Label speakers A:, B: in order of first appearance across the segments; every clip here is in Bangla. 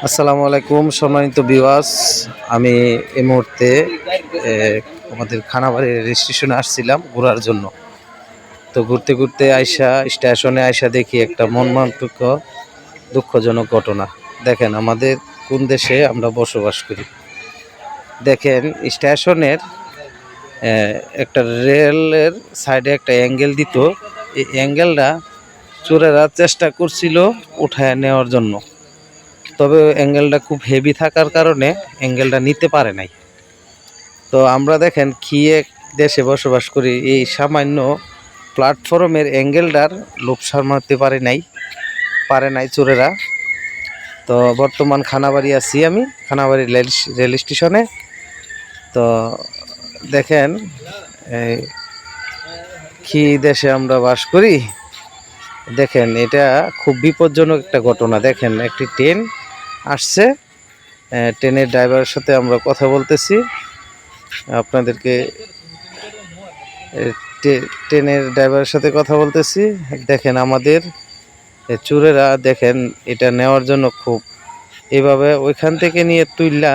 A: আসসালামু আলাইকুম সম্মানিত ভিউয়ার্স। আমি এই মুহূর্তে আমাদের খানাবাড়ির রেজিস্ট্রেশনে আসছিলাম ঘোরার জন্য। তো ঘুরতে ঘুরতে স্টেশনে আইসা দেখি একটা মর্মান্তিক দুঃখজনক ঘটনা। দেখেন আমাদের কোন দেশে আমরা বসবাস করি। দেখেন স্টেশনের একটা রেলের সাইডে একটা অ্যাঙ্গেল দিত, এই অ্যাঙ্গেলটা চোরেরা চেষ্টা করছিল উঠায় নেওয়ার জন্য। তবে অ্যাঙ্গেলটা খুব হেভি থাকার কারণে অ্যাঙ্গেলটা নিতে পারে নাই। তো আমরা দেখেন কি এক দেশে বসবাস করি, এই সামান্য প্ল্যাটফর্মের অ্যাঙ্গেলটার লোভ সামলাতে পারে নাই চোরেরা। তো বর্তমান খানাবাড়ি আছি, আমি খানাবাড়ি রেল স্টেশনে। তো দেখেন কি দেশে আমরা বাস করি। দেখেন এটা খুব বিপজ্জনক একটা ঘটনা। দেখেন একটি ট্রেন আসছে, ট্রেনের ড্রাইভারের সাথে আমরা কথা বলতেছি আপনাদেরকে। ট্রেনের ড্রাইভারের সাথে কথা বলতেছি। দেখেন আমাদের চোরেরা দেখেন এটা নেওয়ার জন্য খুব এইভাবে ওইখান থেকে নিয়ে তুইলা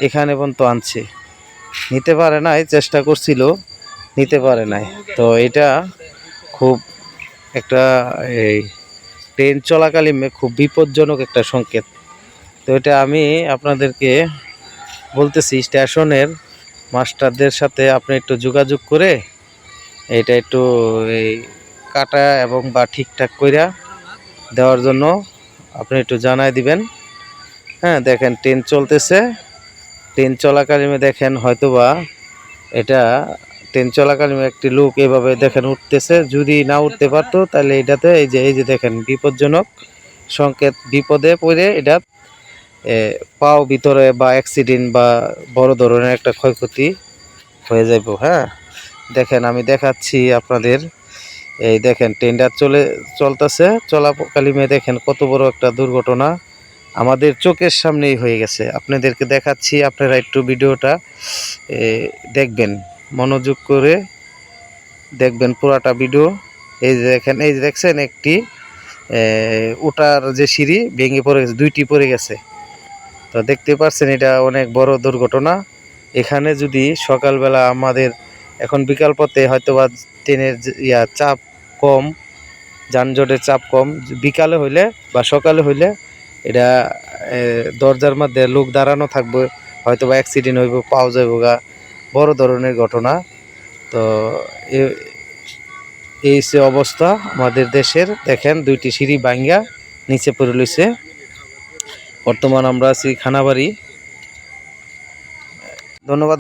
A: এখানে পর্যন্ত আনছে, নিতে পারে নাই, চেষ্টা করছিল নিতে পারে নাই। তো এটা খুব একটা এই ট্রেন চলাকালীন খুব বিপজ্জনক একটা সংকেত। তো এটা আমি আপনাদেরকে বলতেছি, স্টেশনের মাস্টারদের সাথে আপনি একটু যোগাযোগ করে এটা একটু এই কাটা এবং বা ঠিকঠাক কইরা দেওয়ার জন্য আপনি একটু জানাই দিবেন। হ্যাঁ, দেখেন ট্রেন চলতেছে, ট্রেন চলাকালীন দেখেন হয়তোবা এটা ট্রেন চলাকালীন একটি লোক এভাবে দেখেন উঠতেছে। যদি না উঠতে পারতো তাহলে এটাতে এই যে দেখেন বিপজ্জনক সংকেত, বিপদে পড়ে এটা পাও ভিতরে বা অ্যাক্সিডেন্ট বা বড় ধরনের একটা ক্ষয়ক্ষতি হয়ে যাইব। হ্যাঁ, দেখেন আমি দেখাচ্ছি আপনাদের। এই দেখেন ট্রেনটা চলতেছে, চলাকালীনে দেখেন কত বড় একটা দুর্ঘটনা আমাদের চোখের সামনেই হয়ে গেছে। আপনাদেরকে দেখাচ্ছি, আপনারা একটু ভিডিওটা দেখবেন, মনোযোগ করে দেখবেন পুরাটা ভিডিও। এই যে দেখেন, এই যে দেখছেন একটি ওটার যে সিঁড়ি ভেঙে পড়ে গেছে, দুইটি পড়ে গেছে। তো দেখতে পাচ্ছেন এটা অনেক বড় দুর্ঘটনা। এখানে যদি সকালবেলা আমাদের এখন বিকাল পথে হয়তোবা ট্রেনের চাপ কম, যানজটের চাপ কম, বিকালে হইলে বা সকালে হইলে এটা দরজার মধ্যে লোক দাঁড়ানো থাকবে, হয়তোবা অ্যাক্সিডেন্ট হইব, পাওয়া যাইব গা, বড় ধরনের ঘটনা। তো এই সে অবস্থা আমাদের দেশের। দেখেন দুইটি সিঁড়ি ভাঙ্গা নিচে পড়ে লইছে। বর্তমান আমরা আছি খানাবাড়ি। ধন্যবাদ।